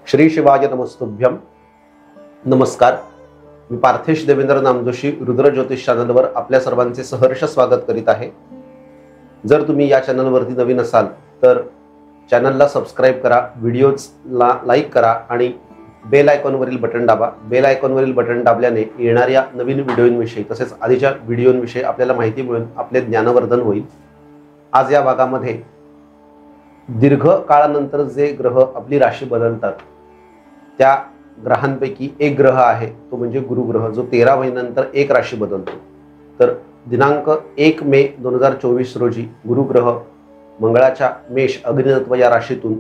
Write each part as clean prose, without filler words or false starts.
श्री शिवाय नमस्तुभ्यम. नमस्कार. मी पार्थेश देवेंद्र नामजोशी रुद्र ज्योतिष चॅनलवर आपल्या सर्वांचे सहर्ष स्वागत करीत आहे. जर तुम्ही या चॅनलवरती नवीन असाल तर चॅनलला सबस्क्राईब करा, व्हिडिओजला लाईक करा आणि बेल आयकॉनवरील बटन दाबा. बेल आयकॉनवरील बटन दाबल्याने येणाऱ्या नवीन व्हिडिओंविषयी तसेच आधीच्या व्हिडिओंविषयी आपल्याला माहिती मिळून आपले ज्ञानवर्धन होईल. आज या भागामध्ये दीर्घ काळानंतर जे ग्रह आपली राशी बदलतात त्या ग्रहांपैकी एक ग्रह आहे तो म्हणजे गुरुग्रह, जो 13 महिन्यानंतर एक राशी बदलतो. तर दिनांक 1 मे 2024 रोजी गुरुग्रह मंगळाच्या मेष अग्नितत्व या राशीतून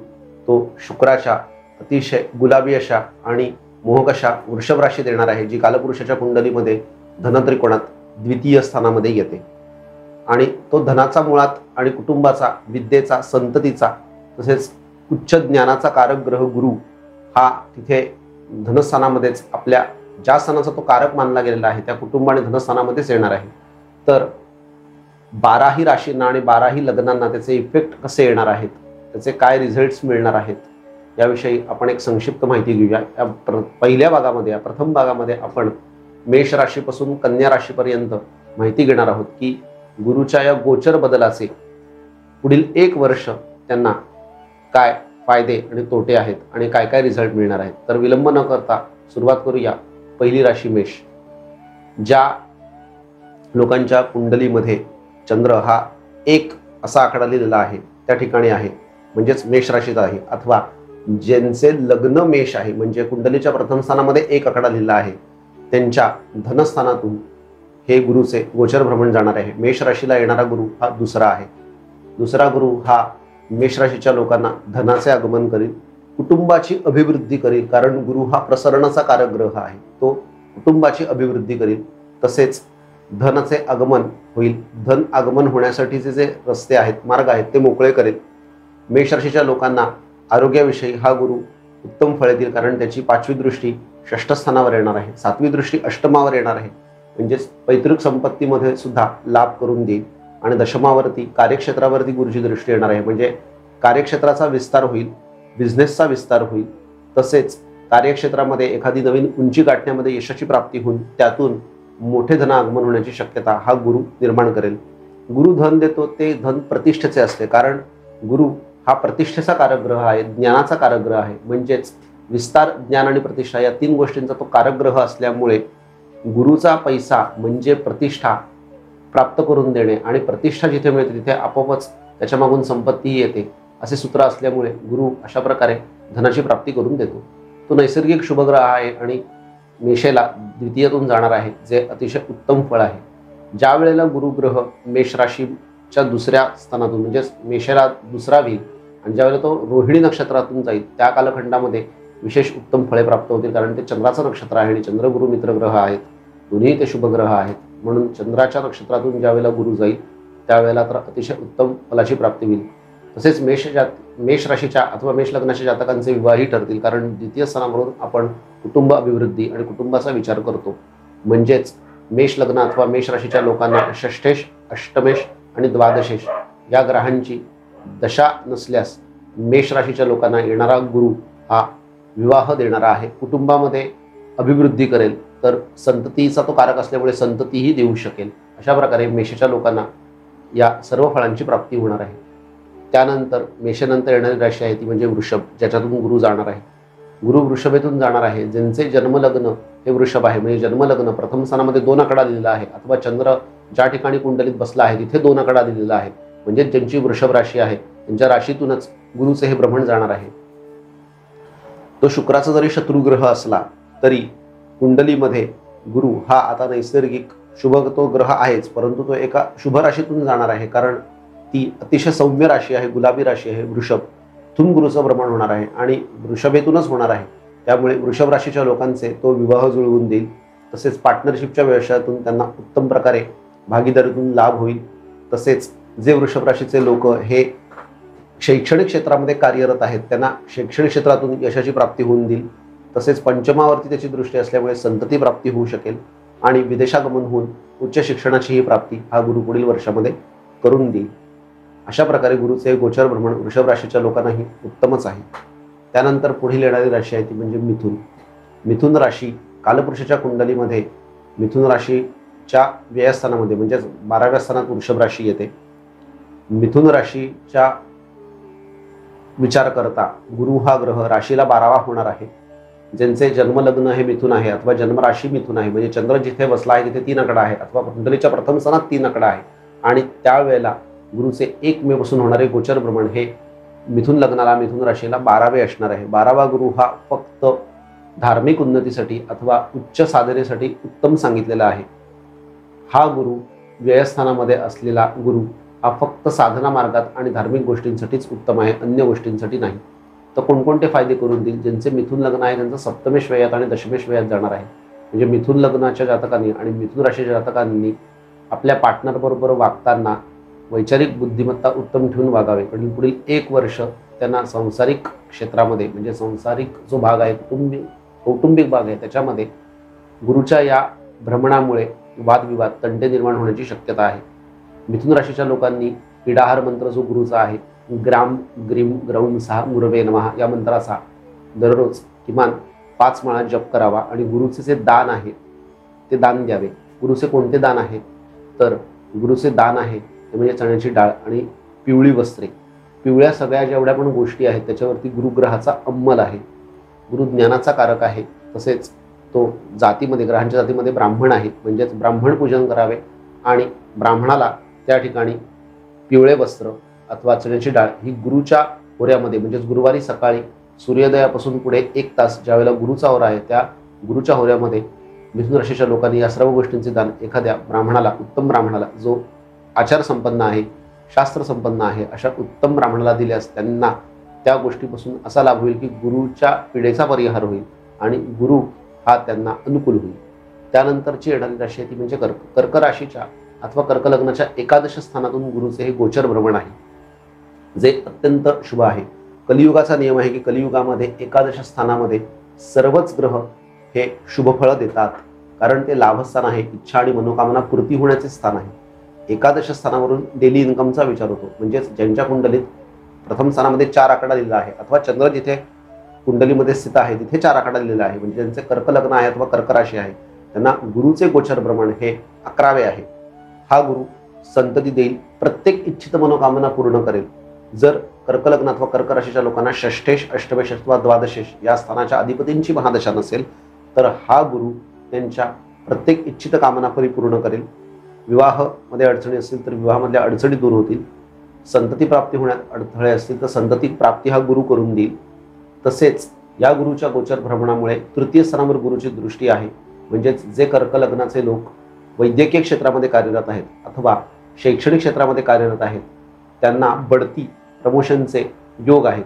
तो शुक्राच्या अतिशय गुलाबी अशा आणि मोहक अशा वृषभ राशीत येणार आहे, जी कालपुरुषाच्या कुंडलीमध्ये धनत्रिकोणात द्वितीय स्थानामध्ये येते. आणि तो धनाचा, मुळात आणि कुटुंबाचा, विद्येचा, संततीचा तसेच उच्च ज्ञानाचा कारक ग्रह गुरु हा तिथे धनस्थानामध्येच आपल्या ज्या स्थानाचा तो कारक मानला गेलेला आहे त्या कुटुंब आणि धनस्थानामध्येच येणार आहे. तर 12ही राशींना आणि 12ही लग्नांना त्याचे इफेक्ट कसे येणार आहेत, त्याचे काय रिझल्ट्स मिळणार आहेत याविषयी आपण एक संक्षिप्त माहिती घेऊया. या पहिल्या भागामध्ये, या प्रथम भागामध्ये आपण मेष राशीपासून कन्या राशीपर्यंत माहिती घेणार आहोत की गुरुच्या या गोचर बदलाचे पुढील 1 वर्ष त्यांना काय फायदे आणि तोटे आहेत आणि काय काय रिझल्ट मिळणार आहेत. तर विलंब न करता सुरुवात करूया. पहिली राशी मेष. ज्या लोकांच्या कुंडलीमध्ये चंद्र हा 1 असा आकडा लिहिलेला आहे त्या ठिकाणी आहे, म्हणजेच मेष राशीत आहे, अथवा ज्यांचे लग्न मेष आहे म्हणजे कुंडलीच्या प्रथम स्थानामध्ये 1 आकडा लिहिला आहे, त्यांच्या धनस्थानातून हे गुरुचे गोचर भ्रमण जाणार आहे. मेष राशीला येणारा गुरु हा दुसरा आहे. दुसरा गुरु हा मेष राशीच्या लोकांना धनाचे आगमन करील, कुटुंबाची अभिवृद्धी करील, कारण गुरु हा प्रसरणाचा कारक ग्रह आहे, तो कुटुंबाची अभिवृद्धी करील. तसेच धनाचे आगमन होईल. धन आगमन होण्यासाठीचे जे रस्ते आहेत, मार्ग आहेत, ते मोकळे करेल. मेष राशीच्या लोकांना आरोग्याविषयी हा गुरु उत्तम फळ देईल, कारण त्याची 5वी दृष्टी 6ष्ठ स्थानावर येणार आहे, 7वी दृष्टी अष्टमावर येणार आहे, म्हणजेच पैतृक संपत्तीमध्ये सुद्धा लाभ करून देईल. आणि दशमावरती कार्यक्षेत्रावरती गुरुची दृष्टी येणार आहे, म्हणजे कार्यक्षेत्राचा विस्तार होईल, बिझनेसचा विस्तार होईल. तसेच कार्यक्षेत्रामध्ये एखादी नवीन उंची गाठण्यामध्ये यशाची प्राप्ती होऊन त्यातून मोठे धन आगमन होण्याची शक्यता हा गुरु निर्माण करेल. गुरु धन देतो ते धन प्रतिष्ठेचे असते, कारण गुरु हा प्रतिष्ठेचा कारक ग्रह आहे, ज्ञानाचा कारक ग्रह आहे, म्हणजेच विस्तार, ज्ञान आणि प्रतिष्ठा या 3 गोष्टींचा तो कारक ग्रह असल्यामुळे गुरुचा पैसा म्हणजे प्रतिष्ठा प्राप्त करून देणे, आणि प्रतिष्ठा जिथे मिळते तिथे आपोआपच त्याच्या मागून संपत्तीही येते असे सूत्र असल्यामुळे गुरु अशा प्रकारे धनाची प्राप्ती करून देतो. तो नैसर्गिक शुभग्रह आहे आणि मेषेला द्वितीयतून जाणार आहे, जे अतिशय उत्तम फळ आहे. ज्या वेळेला गुरुग्रह मेष राशीच्या दुसऱ्या स्थानातून म्हणजेच मेषेला दुसरा होईल आणि ज्यावेळेला तो रोहिणी नक्षत्रातून जाईल त्या कालखंडामध्ये विशेष उत्तम फळे प्राप्त होतील, कारण ते चंद्राचं नक्षत्र आहे आणि चंद्र गुरु मित्रग्रह आहेत, दोन्ही ते शुभग्रह आहेत. म्हणून चंद्राच्या नक्षत्रातून ज्यावेळेला गुरु जाईल त्यावेळेला तर अतिशय उत्तम फलाची प्राप्ती होईल. तसेच मेष राशीच्या अथवा मेष लग्नाच्या जातकांचे विवाहही ठरतील, कारण द्वितीय स्थानावरून आपण कुटुंब अभिवृद्धी आणि कुटुंबाचा विचार करतो. म्हणजेच मेष लग्न अथवा मेष राशीच्या लोकांना षष्ठेश, अष्टमेश आणि द्वादशेश या ग्रहांची दशा नसल्यास मेष राशीच्या लोकांना येणारा गुरु हा विवाह देणारा आहे, कुटुंबामध्ये अभिवृद्धी करेल, तर संततीचा तो कारक असल्यामुळे संततीही देऊ शकेल. अशा प्रकारे मेषाच्या लोकांना या सर्व फळांची प्राप्ती होणार आहे. त्यानंतर मेषानंतर येणारी राशी आहे ती म्हणजे वृषभ, ज्याच्यातून गुरु जाणार आहे. गुरु वृषभेतून जाणार आहे. ज्यांचे जन्मलग्न हे वृषभ आहे, म्हणजे जन्मलग्न प्रथम स्थानामध्ये 2 आकडा दिलेला आहे, अथवा चंद्र ज्या ठिकाणी कुंडलीत बसला आहे तिथे 2 आकडा दिलेला आहे, म्हणजे ज्यांची वृषभ राशी आहे त्यांच्या राशीतूनच गुरुचे हे भ्रमण जाणार आहे. तो शुक्राचा जरी शत्रुग्रह असला तरी कुंडलीमध्ये गुरु हा आता नैसर्गिक शुभ तो ग्रह आहेच, परंतु तो एका शुभ राशीतून जाणार आहे, कारण ती अतिशय सौम्य राशी आहे, गुलाबी राशी आहे वृषभ. तिथून गुरुचं भ्रमण होणार आहे आणि वृषभेतूनच होणार आहे. त्यामुळे वृषभ राशीच्या लोकांचे तो विवाह जुळवून देईल. तसेच पार्टनरशिपच्या व्यवसायातून त्यांना उत्तम प्रकारे भागीदारीतून लाभ होईल. तसेच जे वृषभ राशीचे लोक हे शैक्षणिक क्षेत्रामध्ये कार्यरत आहेत त्यांना शैक्षणिक क्षेत्रातून यशाची प्राप्ती होऊन देईल. तसेच पंचमावरती त्याची दृष्टी असल्यामुळे संतती प्राप्ती होऊ शकेल आणि विदेशागमन होऊन उच्च शिक्षणाचीही प्राप्ती हा गुरु पुढील वर्षामध्ये करून देईल. अशा प्रकारे गुरुचे गोचर भ्रमण वृषभ राशीच्या लोकांनाही उत्तमच आहे. त्यानंतर पुढील येणारी राशी आहे ती म्हणजे मिथुन. मिथुन राशी कालपुरुषाच्या कुंडलीमध्ये मिथुन राशीच्या व्ययस्थानामध्ये म्हणजेच 12व्या स्थानात वृषभ राशी येते. मिथुन राशीच्या विचार करता गुरु हा ग्रह राशीला 12वा होणार आहे. ज्यांचे जन्मलग्न हे मिथुन आहे अथवा जन्मराशी मिथुन आहे, म्हणजे चंद्र जिथे बसला आहे तिथे 3 आकडा आहे अथवा कुंडलीच्या प्रथम स्थानात 3 आकडा आहे आणि त्यावेळेला गुरुचे 1 मे पासून होणारे गोचर भ्रमण हे मिथुन लग्नाला मिथुन राशीला 12वे असणार आहे. 12वा गुरु हा फक्त धार्मिक उन्नतीसाठी अथवा उच्च साधनेसाठी उत्तम सांगितलेला आहे. हा गुरु व्ययस्थानामध्ये असलेला गुरु हा फक्त साधना मार्गात आणि धार्मिक गोष्टींसाठीच उत्तम आहे, अन्य गोष्टींसाठी नाही. तर कोणकोणते फायदे करून देईल? ज्यांचे मिथुन लग्न आहे त्यांचं सप्तमेश व्ययात आणि दशमेश व्ययात जाणार आहे. म्हणजे मिथुन लग्नाच्या जातकांनी आणि मिथुन राशीच्या जातकांनी आपल्या पार्टनरबरोबर वागताना वैचारिक बुद्धिमत्ता उत्तम ठेवून वागावे. कारण पुढील 1 वर्ष त्यांना सांसारिक क्षेत्रामध्ये म्हणजे सांसारिक जो भाग आहे कौटुंबिक भाग आहे त्याच्यामध्ये गुरुच्या या भ्रमणामुळे वादविवाद तंटे निर्माण होण्याची शक्यता आहे. मिथुन राशीच्या लोकांनी पीडाहार मंत्र जो गुरुचा आहे ग्राम ग्रीम ग्रौम सहा गुरवे नमः या मंत्राचा दररोज किमान 5 माळा जप करावा आणि गुरुचे जे दान आहे ते दान द्यावे. गुरुचे कोणते दान आहे? तर गुरुचे दान आहे ते म्हणजे चण्याची डाळ आणि पिवळी वस्त्रे. पिवळ्या सगळ्या जेवढ्या पण गोष्टी आहेत त्याच्यावरती गुरुग्रहाचा अंमल आहे. गुरु ज्ञानाचा कारक आहे. तसेच तो जातीमध्ये ग्रहांच्या जातीमध्ये ब्राह्मण आहे, म्हणजेच ब्राह्मण पूजन करावे आणि ब्राह्मणाला त्या ठिकाणी पिवळे वस्त्र अथवा चण्याची डाळ ही गुरुच्या होऱ्यामध्ये म्हणजेच गुरुवारी सकाळी सूर्योदयापासून पुढे 1 तास ज्यावेळेला गुरुचा होरा आहे त्या गुरुच्या होऱ्यामध्ये मिथुन राशीच्या लोकांनी या सर्व गोष्टींचे दान एखाद्या ब्राह्मणाला, उत्तम ब्राह्मणाला जो आचार संपन्न आहे, शास्त्र संपन्न आहे, अशा उत्तम ब्राह्मणाला दिल्यास त्यांना त्या गोष्टीपासून असा लाभ होईल की गुरुच्या पिढेचा परिहार होईल आणि गुरु हा त्यांना अनुकूल होईल. त्यानंतरची येणारी राशी आहे ती म्हणजे कर्क राशीच्या अथवा कर्क लग्नाच्या 11दश स्थानातून गुरुचे हे गोचर भ्रमण आहे, जे अत्यंत शुभ आहे. कलियुगाचा नियम आहे की कलियुगामध्ये 11दश स्थानामध्ये सर्वच ग्रह हे शुभफळ देतात, कारण ते लाभस्थान आहे, इच्छा आणि मनोकामना पूर्ती होण्याचे स्थान आहे. 11दश स्थानावरून डेली इन्कमचा विचार होतो. म्हणजेच ज्यांच्या कुंडलीत प्रथम स्थानामध्ये 4 आकडा दिलेला आहे अथवा चंद्र जिथे कुंडलीमध्ये स्थित आहे तिथे 4 आकडा दिलेला आहे, म्हणजे ज्यांचे कर्क लग्न आहे अथवा कर्क राशी आहे त्यांना गुरुचे गोचर भ्रमण हे 11वे आहे. हा गुरु संतती देईल, प्रत्येक इच्छित मनोकामना पूर्ण करेल. जर कर्क लग्न अथवा कर्क राशीच्या लोकांना षष्ठेश, अष्टमेश अथवा द्वादशेश या स्थानाच्या अधिपतींची महादशा नसेल तर हा गुरु त्यांच्या प्रत्येक इच्छित कामना परिपूर्ण करेल. विवाहामध्ये अडचणी असतील तर विवाहामधल्या अडचणी दूर होतील. संतती प्राप्ती होण्यात अडथळे असतील तर संतती प्राप्ती हा गुरु करून देईल. तसेच या गुरुच्या गोचर भ्रमणामुळे तृतीय स्थानावर गुरुची दृष्टी आहे, म्हणजेच जे कर्क लग्नाचे लोक वैद्यकीय क्षेत्रामध्ये कार्यरत आहेत अथवा शैक्षणिक क्षेत्रामध्ये कार्यरत आहेत त्यांना बढती प्रमोशनचे योग आहेत.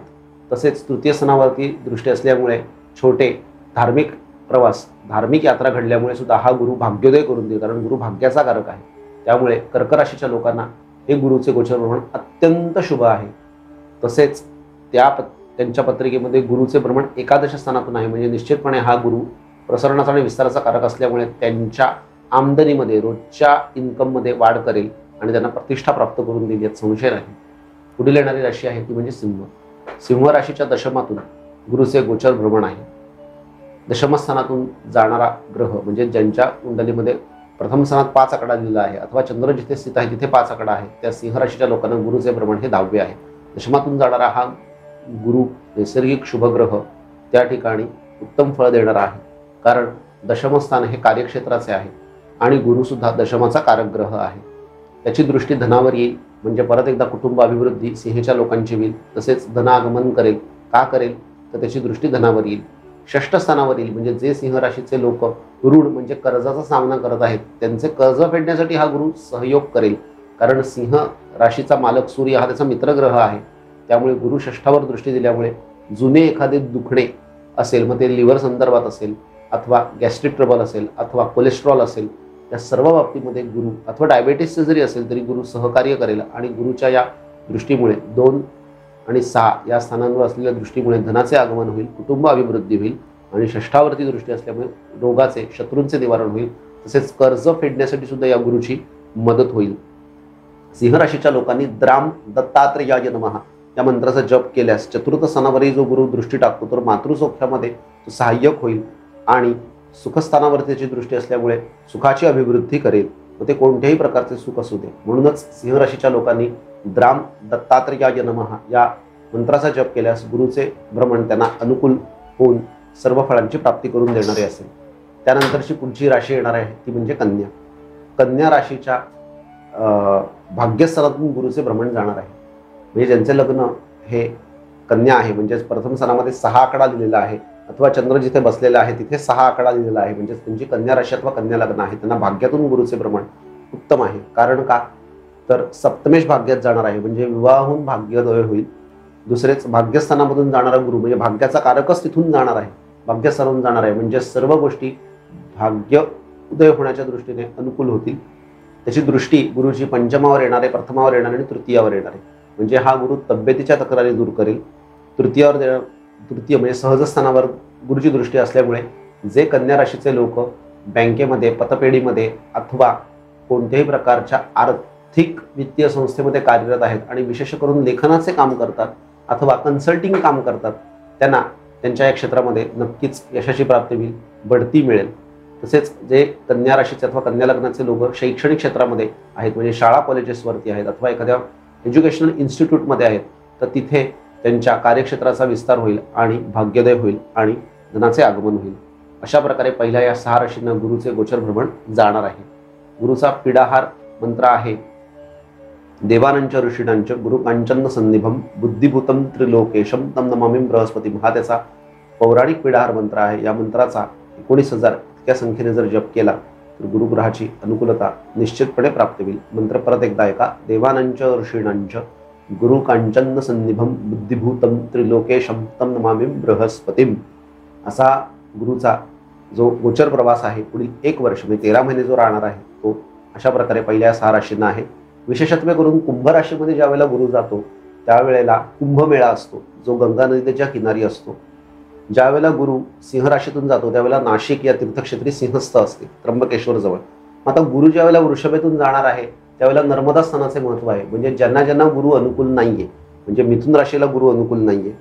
तसेच तृतीय स्थानावरती दृष्टी असल्यामुळे छोटे धार्मिक प्रवास, धार्मिक यात्रा घडल्यामुळे सुद्धा हा गुरु भाग्योदय करून देईल, कारण गुरु भाग्याचा कारक आहे. त्यामुळे कर्क राशीच्या लोकांना हे गुरुचे गोचर भ्रमण अत्यंत शुभ आहे. तसेच त्यांच्या पत्रिकेमध्ये गुरुचे भ्रमण 11दश स्थानातून आहे, म्हणजे निश्चितपणे हा गुरु प्रसरणाचा आणि विस्ताराचा कारक असल्यामुळे त्यांच्या आमदनीमध्ये रोजच्या इन्कममध्ये वाढ करेल आणि त्यांना प्रतिष्ठा प्राप्त करून देईल यात संशय नाही. पुढील येणारी राशी आहे ती म्हणजे सिंह. सिंह राशीच्या दशमातून गुरुचे गोचर भ्रमण आहे. दशमस्थानातून जाणारा ग्रह म्हणजे ज्यांच्या कुंडलीमध्ये प्रथम स्थानात 5 आकडा दिलेला आहे अथवा चंद्र जिथे स्थित आहे तिथे 5 आकडा आहे त्या सिंह राशीच्या लोकांना गुरुचे भ्रमण हे 10वे आहे. दशमातून जाणारा हा गुरु नैसर्गिक शुभग्रह त्या ठिकाणी उत्तम फळ देणारा आहे, कारण दशमस्थान हे कार्यक्षेत्राचे आहे आणि गुरुसुद्धा दशमाचा कारक ग्रह आहे. त्याची दृष्टी धनावर येईल, म्हणजे परत एकदा कुटुंब अभिवृद्धी सिंहच्या लोकांची होईल. तसेच धनागमन करेल. का करेल तर त्याची दृष्टी धनावर येईल. षष्ठ स्थानावर येईल, म्हणजे जे सिंह राशीचे लोक ऋण म्हणजे कर्जाचा सामना करत आहेत त्यांचे कर्ज फेडण्यासाठी हा गुरु सहयोग करेल, कारण सिंह राशीचा मालक सूर्य हा त्याचा मित्रग्रह आहे. त्यामुळे गुरु षष्ठावर दृष्टी दिल्यामुळे जुने एखादे दुखणे असेल, मग ते लिव्हर संदर्भात असेल अथवा गॅस्ट्रिक ट्रबल असेल अथवा कोलेस्ट्रॉल असेल, या सर्व बाबतीमध्ये गुरु अथवा डायबेटीसचे जरी असेल तरी गुरु सहकार्य करेल. आणि गुरुच्या या दृष्टीमुळे 2 आणि 6 या स्थानांवर असलेल्या दृष्टीमुळे धनाचे आगमन होईल, कुटुंब अभिवृद्धी होईल आणि षष्ठावरती दृष्टी असल्यामुळे रोगाचे, शत्रूंचे निवारण होईल. तसेच कर्ज फेडण्यासाठी सुद्धा या गुरुची मदत होईल. सिंह राशीच्या लोकांनी द्राम दत्तात्रेयाय नमः या मंत्राचा जप केल्यास चतुर्थ स्थानावरही जो गुरु दृष्टी टाकतो तर मातृसौख्यामध्ये तो सहाय्यक होईल आणि सुखस्थानावरती त्याची दृष्टी असल्यामुळे सुखाची अभिवृद्धी करेल, व ते कोणत्याही प्रकारचे सुख असू दे. म्हणूनच सिंह राशीच्या लोकांनी द्राम दत्तात्रेयाय नमः या मंत्राचा जप केल्यास गुरुचे भ्रमण त्यांना अनुकूल होऊन सर्व फळांची प्राप्ती करून देणारे असेल. त्यानंतरची पुढची राशी येणार आहे ती म्हणजे कन्या. कन्या राशीच्या भाग्यस्थानातून गुरुचे भ्रमण जाणार आहे. म्हणजे ज्यांचे लग्न हे कन्या आहे, म्हणजेच प्रथम स्थानामध्ये 6 आकडा दिलेला आहे, अथवा चंद्र जिथे बसलेला आहे तिथे 6 आकडा दिलेला आहे, म्हणजे त्यांची कन्या राशी अथवा कन्या लग्न आहे, त्यांना भाग्यातून गुरुचे भ्रमण उत्तम आहे. कारण का तर सप्तमेश भाग्यात जाणार आहे, म्हणजे विवाहून भाग्योदय होईल. दुसरेच भाग्यस्थानामधून जाणारा गुरु म्हणजे भाग्याचा कारकच तिथून जाणार आहे, भाग्यस्थानातून जाणार आहे, म्हणजे सर्व गोष्टी भाग्य उदय होण्याच्या दृष्टीने अनुकूल होतील. त्याची दृष्टी गुरुची पंचमावर येणार आहे, प्रथमावर येणार आणि तृतीयावर येणार आहे. म्हणजे हा गुरु तब्येतीच्या तक्रारी दूर करेल. तृतीय म्हणजे सहजस्थानावर गुरुची दृष्टी असल्यामुळे जे कन्या राशीचे लोक बँकेमध्ये, पतपेढीमध्ये अथवा कोणत्याही प्रकारच्या आर्थिक वित्तीय संस्थेमध्ये कार्यरत आहेत आणि विशेष करून लेखनाचे काम करतात अथवा कन्सल्टिंग काम करतात, त्यांना त्यांच्या या क्षेत्रामध्ये नक्कीच यशाची प्राप्ती होईल, बढती मिळेल. तसेच जे कन्या राशीचे अथवा कन्या लग्नाचे लोक शैक्षणिक क्षेत्रामध्ये आहेत, म्हणजे शाळा कॉलेजेसवरती आहेत अथवा एखाद्या एज्युकेशनल इन्स्टिट्यूटमध्ये आहेत, तर तिथे त्यांच्या कार्यक्षेत्राचा विस्तार होईल आणि भाग्योदय होईल आणि धनाचे आगमन होईल. अशा प्रकारे पहिल्या या 6 राशींना गुरुचे गोचर भ्रमण जाणार आहे. गुरुचा पीडाहार मंत्र आहे देवानंच ऋषीणांच गुरु कांचन सन्निभम बुद्धिभूतम त्रिलोकेशम तम नमामि बृहस्पती. हा त्याचा पौराणिक पीडाहार मंत्र आहे. या मंत्राचा 19,000 इतक्या संख्येने जर जप केला तर गुरुग्रहाची अनुकूलता निश्चितपणे प्राप्त होईल. मंत्र परत एकदा ऐका. देवानंच ऋषीणांच गुरु कांचन सन्निभम बुद्धिभूतम त्रिलोकेशम तम नमामि बृहस्पतीम. असा गुरुचा जो गोचर प्रवास आहे पुढील 1 वर्ष म्हणजे 13 महिने जो राहणार आहे तो अशा प्रकारे पहिल्या 6 राशींना आहे. विशेषत्वे करून कुंभ राशीमध्ये ज्या वेळेला गुरु जातो त्यावेळेला कुंभमेळा असतो, जो गंगा नदीच्या किनारी असतो. ज्या वेळेला गुरु सिंह राशीतून जातो त्यावेळेला नाशिक या तीर्थक्षेत्री सिंहस्थ असते, त्र्यंबकेश्वर जवळ. आता गुरु ज्या वेळेला वृषभेतून जाणार आहे त्यावेळेला नर्मदा स्थानाचे महत्त्व आहे. म्हणजे ज्यांना ज्यांना गुरु अनुकूल नाहीये, म्हणजे मिथुन राशीला गुरु अनुकूल नाहीये,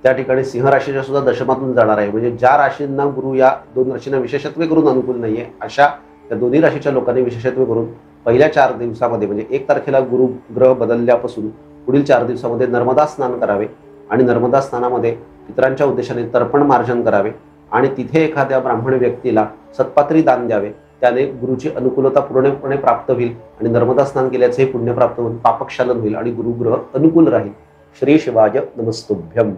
त्या ठिकाणी सिंह राशीच्या सुद्धा दशमातून जाणार आहे. म्हणजे ज्या राशींना गुरु या 2 राशींना विशेषत्वे करून अनुकूल नाहीये अशा त्या दोन्ही राशीच्या लोकांनी विशेषत्वे करून पहिल्या 4 दिवसामध्ये म्हणजे 1 तारखेला गुरु ग्रह बदलल्यापासून पुढील 4 दिवसामध्ये नर्मदा स्नान करावे आणि नर्मदा स्नानामध्ये पितरांच्या उद्देशाने तर्पण मार्जन करावे आणि तिथे एखाद्या ब्राह्मण व्यक्तीला सत्पात्री दान द्यावे. त्याने गुरुची अनुकूलता पूर्णपणे प्राप्त होईल आणि नर्मदा स्नान केल्याचे पुण्य प्राप्त होऊन पापक्षालन होईल आणि गुरुग्रह अनुकूल राहील. श्री शिवाय नमस्तुभ्यम.